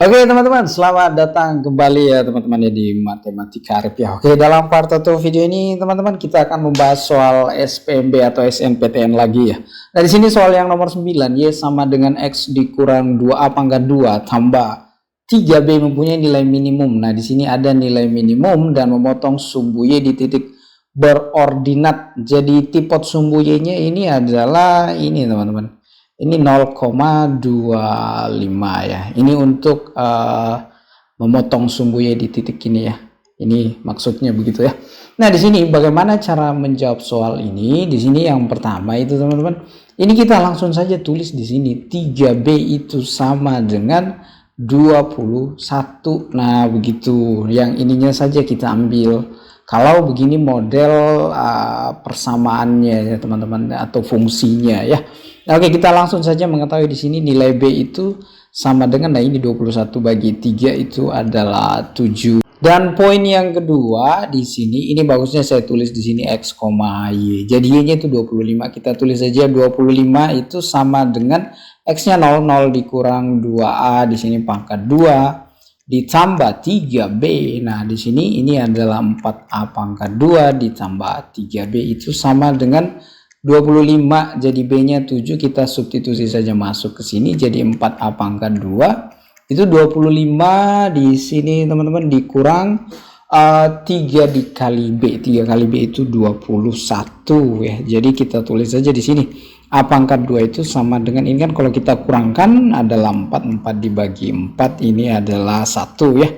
Oke teman-teman, selamat datang kembali ya teman-teman ya di Matematika Arif ya. Oke, dalam part 1 video ini teman-teman kita akan membahas soal SPMB atau SNPTN lagi ya. Nah di sini soal yang nomor 9, y sama dengan x dikurang 2a pangkat 2 tambah 3b mempunyai nilai minimum. Nah di sini ada nilai minimum dan memotong sumbu y di titik berordinat. Jadi tipot sumbu y-nya ini adalah ini teman-teman. Ini 0,25 ya. Ini untuk memotong sumbu y di titik ini ya. Ini maksudnya begitu ya. Nah, di sini bagaimana cara menjawab soal ini? Di sini yang pertama itu teman-teman, ini kita langsung saja tulis di sini 3b itu sama dengan 21. Nah, begitu. Yang ininya saja kita ambil. Kalau begini model persamaannya ya teman-teman atau fungsinya ya. Nah, oke, kita langsung saja mengetahui di sini nilai B itu sama dengan, nah ini 21 bagi 3 itu adalah 7. Dan poin yang kedua di sini, ini bagusnya saya tulis di sini x, y. Jadi y-nya itu 25. Kita tulis saja 25 itu sama dengan x-nya 0, 0 dikurang 2a di sini pangkat 2 ditambah 3b. Nah, di sini ini adalah 4a pangkat 2 ditambah 3b itu sama dengan 25, jadi B-nya 7, kita substitusi saja masuk ke sini jadi 4A pangkat 2 itu 25 di sini teman-teman dikurang 3 dikali B. 3 kali B itu 21 ya. Jadi kita tulis saja di sini A pangkat 2 itu sama dengan, ini kan kalau kita kurangkan adalah 4 dibagi 4 ini adalah 1 ya.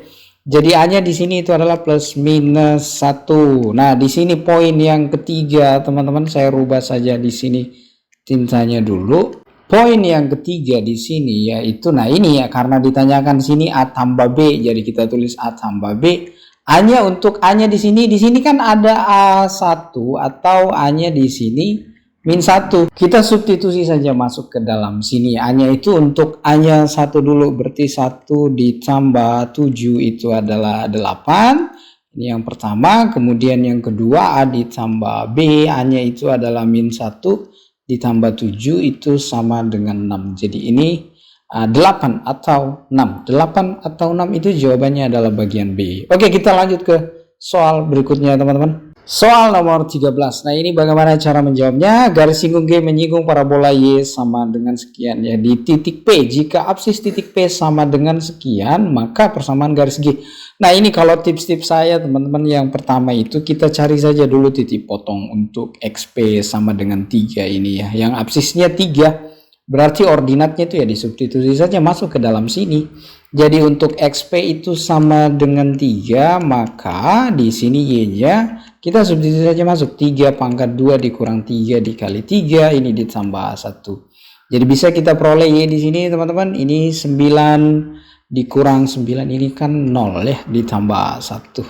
Jadi A-nya di sini itu adalah plus minus 1. Nah, di sini poin yang ketiga, teman-teman, saya rubah saja di sini tintanya dulu. Poin yang ketiga di sini yaitu, nah ini ya, karena ditanyakan sini A tambah B, jadi kita tulis A tambah B. A-nya untuk A-nya di sini kan ada A1 atau A-nya di sini min 1. Kita substitusi saja masuk ke dalam sini. A-nya itu untuk A-nya 1 dulu. Berarti 1 ditambah 7 itu adalah 8. Ini yang pertama. Kemudian yang kedua A ditambah B. A-nya itu adalah min 1 ditambah 7 itu sama dengan 6. Jadi ini 8 atau 6. 8 atau 6 itu jawabannya adalah bagian B. Oke, kita lanjut ke soal berikutnya teman-teman. Soal nomor 13. Nah, ini bagaimana cara menjawabnya? Garis singgung G menyinggung parabola Y sama dengan sekian ya. Di titik P, jika absis titik P sama dengan sekian, maka persamaan garis G. Nah, ini kalau tips-tips saya teman-teman, yang pertama itu kita cari saja dulu titik potong untuk XP sama dengan 3 ini ya. Yang absisnya 3. Berarti ordinatnya itu ya disubstitusi saja masuk ke dalam sini. Jadi untuk XP itu sama dengan 3, maka di sini Y-nya kita substitusi saja masuk 3 pangkat 2 dikurang 3 dikali 3 ini ditambah 1. Jadi bisa kita peroleh Y di sini teman-teman, ini 9 dikurang 9 ini kan 0 ya ditambah 1.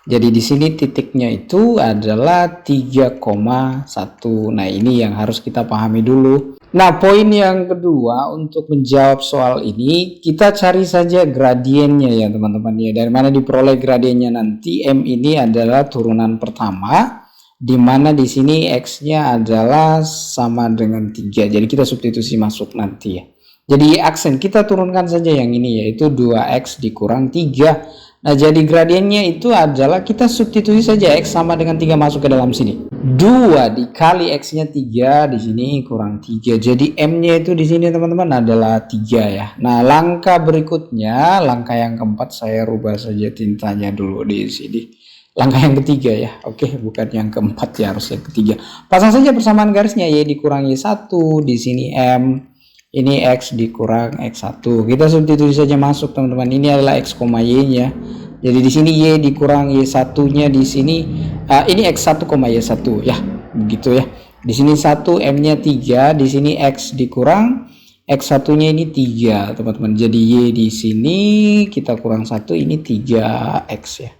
Jadi di sini titiknya itu adalah 3,1. Nah, ini yang harus kita pahami dulu. Nah, poin yang kedua untuk menjawab soal ini, kita cari saja gradiennya ya teman-teman ya. Dari mana diperoleh gradiennya nanti? M ini adalah turunan pertama, di mana di sini X-nya adalah sama dengan 3. Jadi kita substitusi masuk nanti ya. Jadi aksen kita turunkan saja yang ini, yaitu 2X dikurang 3. Nah, jadi gradiennya itu adalah kita substitusi saja X sama dengan 3 masuk ke dalam sini. 2 dikali X-nya 3 di sini kurang 3. Jadi M-nya itu di sini teman-teman adalah 3 ya. Nah, langkah berikutnya, langkah yang keempat, saya rubah saja tintanya dulu di sini. Langkah yang ketiga ya. Oke, bukan yang keempat ya, harus yang ketiga. Pasang saja persamaan garisnya, Y dikurang Y1, di sini M. Ini X dikurang X1. Kita substitusi saja masuk teman-teman. Ini adalah X, Y-nya. Jadi di sini Y dikurang Y1-nya di sini ini X1, Y1 ya. Begitu ya. Di sini 1, M-nya 3, di sini X dikurang X1-nya ini 3, teman-teman. Jadi Y di sini kita kurang 1, ini 3X ya.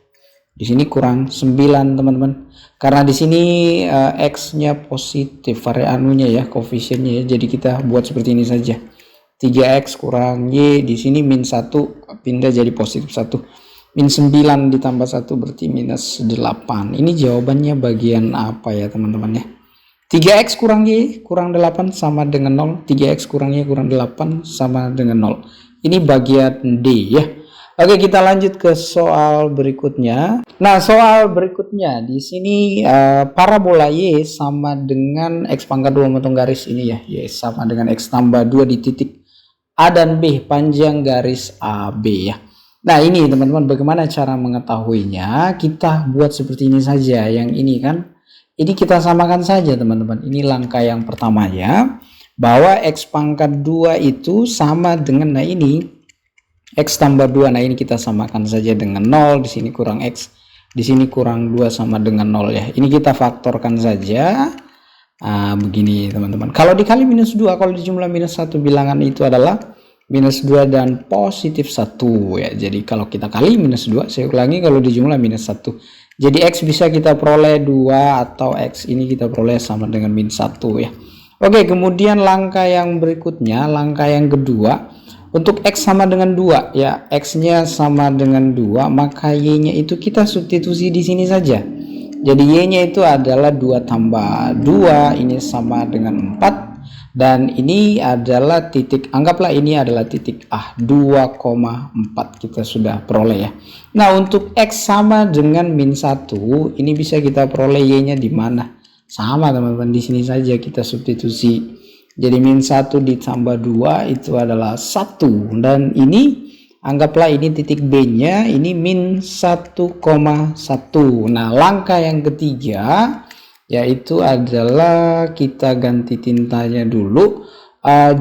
Di sini kurang 9, teman-teman. Karena di sini X-nya positif, varianunya ya, koefisiennya ya. Jadi kita buat seperti ini saja. 3X kurang Y, di sini min 1, pindah jadi positif 1. Min 9 ditambah 1 berarti minus 8. Ini jawabannya bagian apa ya teman-teman ya? 3X kurang Y kurang 8 sama dengan 0. 3X kurang Y kurang 8 sama dengan 0. Ini bagian D ya. Oke, kita lanjut ke soal berikutnya. Nah, soal berikutnya di sini parabola Y sama dengan X pangkat 2 motong garis ini ya. Y sama dengan X tambah 2 di titik A dan B, panjang garis AB ya. Nah, ini teman-teman bagaimana cara mengetahuinya? Kita buat seperti ini saja. Yang ini kan, ini kita samakan saja teman-teman. Ini langkah yang pertamanya, bahwa X pangkat 2 itu sama dengan, nah ini X tambah 2, nah ini kita samakan saja dengan 0, di sini kurang X, di sini kurang 2 sama dengan 0 ya. Ini kita faktorkan saja. Begini teman-teman. Kalau dikali minus 2, kalau dijumlah minus 1, bilangan itu adalah minus 2 dan positif 1 ya. Jadi kalau kita kali minus 2, saya ulangi, kalau dijumlah minus 1. Jadi X bisa kita peroleh 2 atau X ini kita peroleh sama dengan minus 1 ya. Oke, kemudian langkah yang berikutnya, langkah yang kedua. Untuk X sama dengan 2 ya, X-nya sama dengan 2, maka Y-nya itu kita substitusi di sini saja. Jadi Y-nya itu adalah 2 tambah 2, ini sama dengan 4. Dan ini adalah titik, anggaplah ini adalah titik A, 2,4 kita sudah peroleh ya. Nah, untuk X sama dengan min 1, ini bisa kita peroleh Y-nya di mana? Sama teman-teman, di sini saja kita substitusi. Jadi min 1 ditambah 2 itu adalah 1, dan ini anggaplah ini titik B nya, ini min 1,1. Nah, langkah yang ketiga yaitu adalah kita ganti tintanya dulu,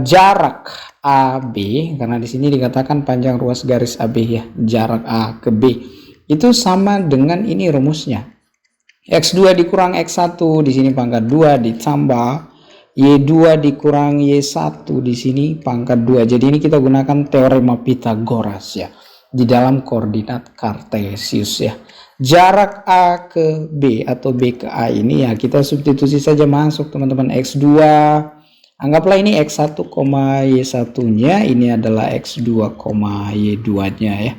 jarak AB, karena di sini dikatakan panjang ruas garis AB ya, jarak A ke B itu sama dengan ini rumusnya, X2 dikurang X1, di sini pangkat 2 ditambah Y2 dikurang Y1, di sini pangkat 2. Jadi ini kita gunakan teorema Pythagoras ya, di dalam koordinat kartesius ya. Jarak A ke B atau B ke A ini ya kita substitusi saja, masuk teman-teman. X2, anggaplah ini X1, Y1 nya, ini adalah X2, Y2 nya ya.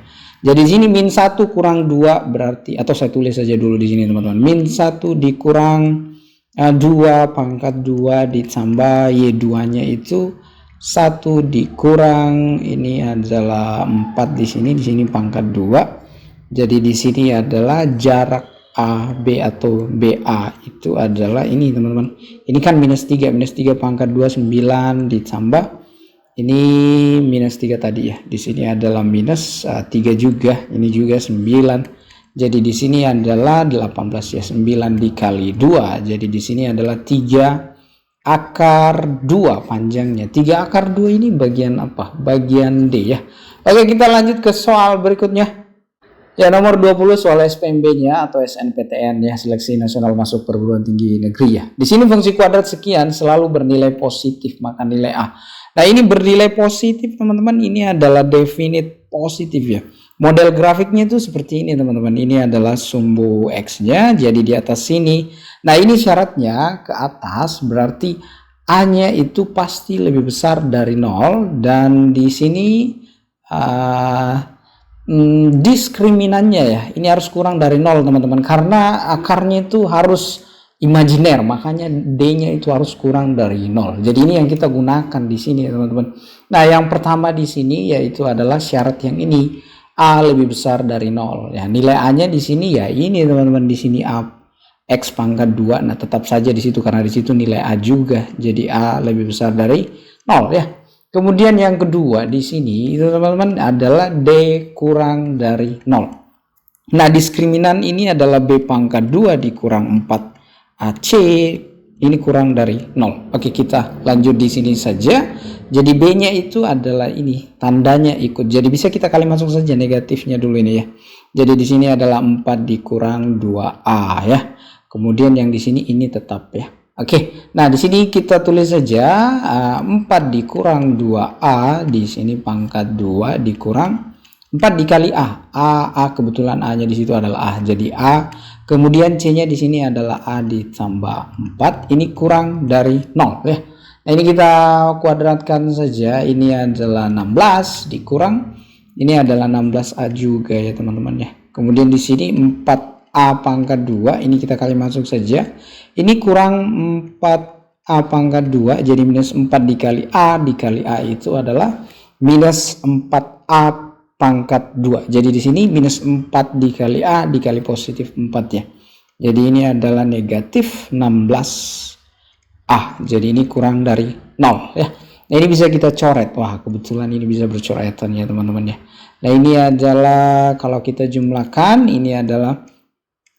Jadi di sini min 1 kurang 2 berarti, atau saya tulis saja dulu di sini teman-teman, min 1 dikurang 2 pangkat 2 ditambah Y2 nya itu 1 dikurang, ini adalah 4 di sini pangkat 2. Jadi di sini adalah jarak AB atau BA itu adalah ini teman-teman. Ini kan minus 3 pangkat 2 9 ditambah ini minus 3 tadi ya. Di sini adalah minus 3 juga, ini juga 9. Jadi di sini adalah 18 ya, 9 dikali 2. Jadi di sini adalah 3 akar 2 panjangnya. 3 akar 2 ini bagian apa? Bagian D ya. Oke, kita lanjut ke soal berikutnya. Ya, nomor 20 soal SPMB-nya atau SNPTN ya, Seleksi Nasional Masuk Perguruan Tinggi Negeri ya. Di sini fungsi kuadrat sekian selalu bernilai positif, maka nilai A. Nah, ini bernilai positif teman-teman, ini adalah definite positif ya. Model grafiknya itu seperti ini teman-teman. Ini adalah sumbu X-nya, jadi di atas sini. Nah, ini syaratnya ke atas berarti A-nya itu pasti lebih besar dari 0, dan di sini diskriminannya ya, ini harus kurang dari 0 teman-teman, karena akarnya itu harus imajiner, makanya D-nya itu harus kurang dari 0. Jadi ini yang kita gunakan di sini teman-teman. Nah, yang pertama di sini yaitu adalah syarat yang ini, A lebih besar dari 0 ya. Nilai A-nya di sini ya ini teman-teman, di sini A X pangkat 2. Nah, tetap saja di situ karena di situ nilai A juga. Jadi A lebih besar dari 0 ya. Kemudian yang kedua di sini itu teman-teman adalah D kurang dari 0. Nah, diskriminan ini adalah B pangkat 2 dikurang 4 AC, ini kurang dari 0. Oke, kita lanjut di sini saja. Jadi B-nya itu adalah ini, tandanya ikut. Jadi bisa kita kali masuk saja negatifnya dulu ini ya. Jadi di sini adalah 4 dikurang 2A ya. Kemudian yang di sini ini tetap ya. Oke, nah di sini kita tulis saja 4 dikurang 2A, di sini pangkat 2 dikurang 4 dikali A. A kebetulan A-nya di situ adalah A. Jadi A, kemudian C-nya di sini adalah A ditambah 4, ini kurang dari 0 ya. Nah, ini kita kuadratkan saja, ini adalah 16 dikurang, ini adalah 16A juga ya teman-teman ya. Kemudian di sini 4A pangkat 2, ini kita kali masuk saja. Ini kurang 4A pangkat 2, jadi minus 4 dikali A itu adalah minus 4A pangkat 2. Jadi di sini minus 4 dikali A dikali positif 4 ya. Jadi ini adalah negatif 16A. Jadi ini kurang dari 0 ya. Nah, ini bisa kita coret. Wah, kebetulan ini bisa bercoretan ya teman-teman ya. Nah, ini adalah kalau kita jumlahkan, ini adalah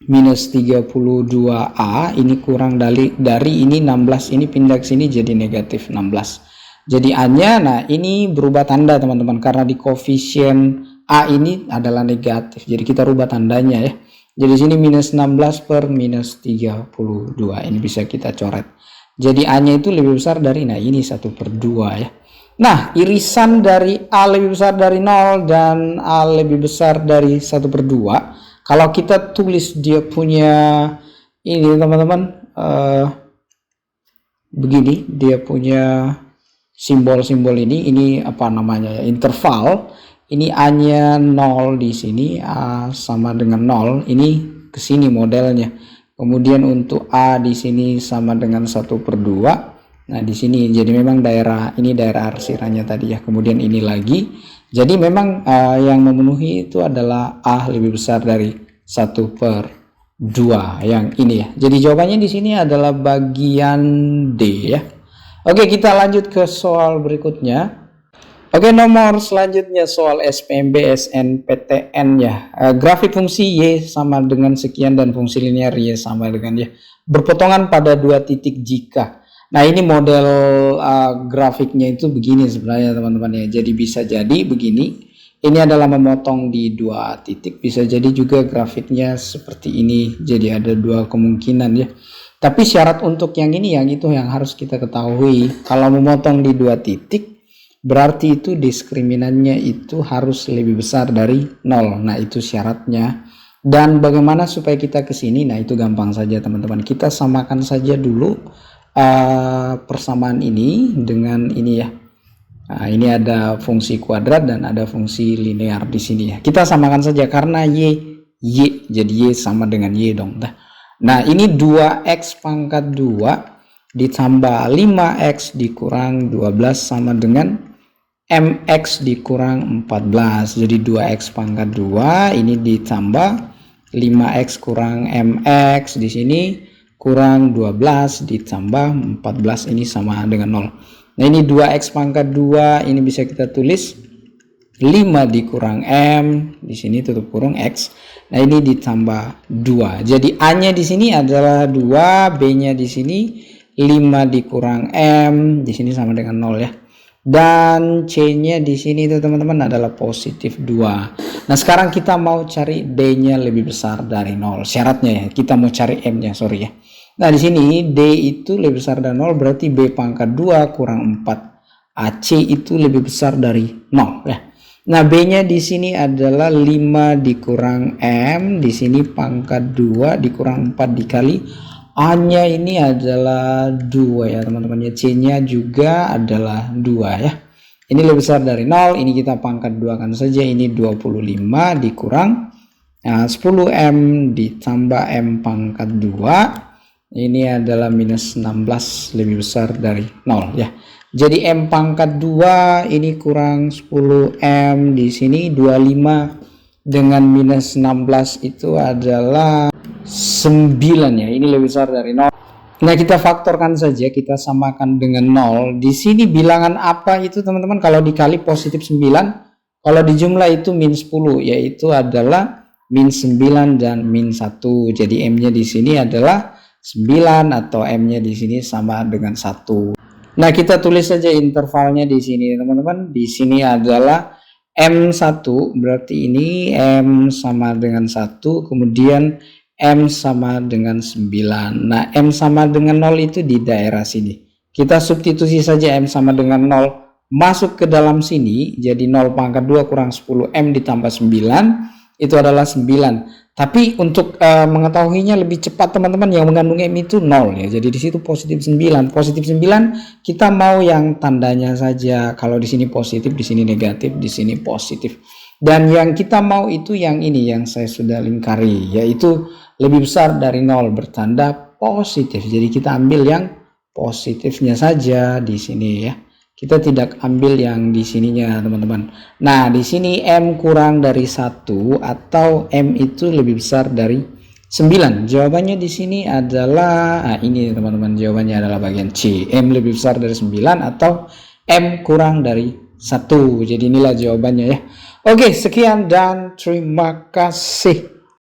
minus 32A. Ini kurang dari ini 16. Ini pindah ke sini jadi negatif 16. Jadi A-nya, nah ini berubah tanda teman-teman, karena di koefisien A ini adalah negatif. Jadi kita rubah tandanya ya. Jadi sini minus 16 per minus 32. Ini bisa kita coret. Jadi A-nya itu lebih besar dari, nah ini 1/2 ya. Nah, irisan dari A lebih besar dari 0 dan A lebih besar dari 1/2. Kalau kita tulis dia punya ini teman-teman, begini dia punya simbol-simbol ini apa namanya ya, interval. Ini A-nya 0 di sini, A sama dengan 0, ini ke sini modelnya. Kemudian untuk A di sini sama dengan 1/2. Nah, di sini jadi memang daerah ini daerah arsirannya tadi ya. Kemudian ini lagi. Jadi memang yang memenuhi itu adalah A lebih besar dari 1/2 yang ini ya. Jadi jawabannya di sini adalah bagian D ya. Oke, kita lanjut ke soal berikutnya. Oke, nomor selanjutnya soal SPMB SNPTN ya. Grafik fungsi Y sama dengan sekian dan fungsi linear Y sama dengan Y berpotongan pada 2 titik jika. Nah, ini model grafiknya itu begini sebenarnya teman-teman ya. Jadi bisa jadi begini. Ini adalah memotong di 2 titik. Bisa jadi juga grafiknya seperti ini. Jadi ada 2 kemungkinan ya. Tapi syarat untuk yang ini yang itu yang harus kita ketahui. Kalau memotong di 2 titik, berarti itu diskriminannya itu harus lebih besar dari 0. Nah, itu syaratnya. Dan bagaimana supaya kita ke sini? Nah, itu gampang saja teman-teman. Kita samakan saja dulu persamaan ini dengan ini ya. Nah, ini ada fungsi kuadrat dan ada fungsi linear di sini ya. Kita samakan saja karena Y, jadi Y sama dengan Y dong. Nah, ini 2x pangkat 2 ditambah 5x dikurang 12 sama dengan mx dikurang 14. Jadi 2x pangkat 2 ini ditambah 5x kurang mx di sini kurang 12 ditambah 14 ini sama dengan 0. Nah, ini 2x pangkat 2 ini bisa kita tulis 5 dikurang m di sini tutup kurung x. Nah, ini ditambah 2. Jadi A-nya di sini adalah 2, B-nya di sini 5 dikurang M, di sini sama dengan 0 ya. Dan C-nya di sini itu teman-teman adalah positif 2. Nah, sekarang kita mau cari D-nya lebih besar dari 0. Syaratnya ya, kita mau cari M-nya, sorry ya. Nah, di sini D itu lebih besar dari 0, berarti B pangkat 2 kurang 4. AC itu lebih besar dari 0 ya. Nah, B-nya di sini adalah 5 dikurang M, di sini pangkat 2 dikurang 4 dikali A-nya ini adalah 2 ya teman-teman ya. C-nya juga adalah 2 ya. Ini lebih besar dari 0, ini kita pangkat 2 kan saja, ini 25 dikurang 10M ditambah M pangkat 2. Ini adalah minus 16 lebih besar dari 0 ya. Jadi M pangkat 2 ini kurang 10M di sini 25 dengan minus 16 itu adalah 9 ya. Ini lebih besar dari 0. Nah, kita faktorkan saja, kita samakan dengan 0. Di sini bilangan apa itu teman-teman? Kalau dikali positif 9, kalau dijumlah itu min 10, yaitu adalah min 9 dan min 1. Jadi M-nya di sini adalah 9 atau M-nya di sini sama dengan 1. Nah, kita tulis saja intervalnya di sini teman-teman. Di sini adalah M1, berarti ini M sama dengan 1, kemudian M sama dengan 9. Nah, M sama dengan 0 itu di daerah sini. Kita substitusi saja M sama dengan 0 masuk ke dalam sini. Jadi 0 pangkat 2 kurang 10 M ditambah 9 itu adalah 9. Tapi untuk mengetahuinya lebih cepat teman-teman, yang mengandung M itu 0 ya. Jadi di situ positif 9. Positif 9 kita mau yang tandanya saja. Kalau di sini positif, di sini negatif, di sini positif. Dan yang kita mau itu yang ini yang saya sudah lingkari, yaitu lebih besar dari 0 bertanda positif. Jadi kita ambil yang positifnya saja di sini ya. Kita tidak ambil yang di sininya, teman-teman. Nah, di sini M kurang dari 1 atau M itu lebih besar dari 9. Jawabannya di sini adalah, ini teman-teman, jawabannya adalah bagian C. M lebih besar dari 9 atau M kurang dari 1. Jadi inilah jawabannya ya. Oke, sekian dan terima kasih.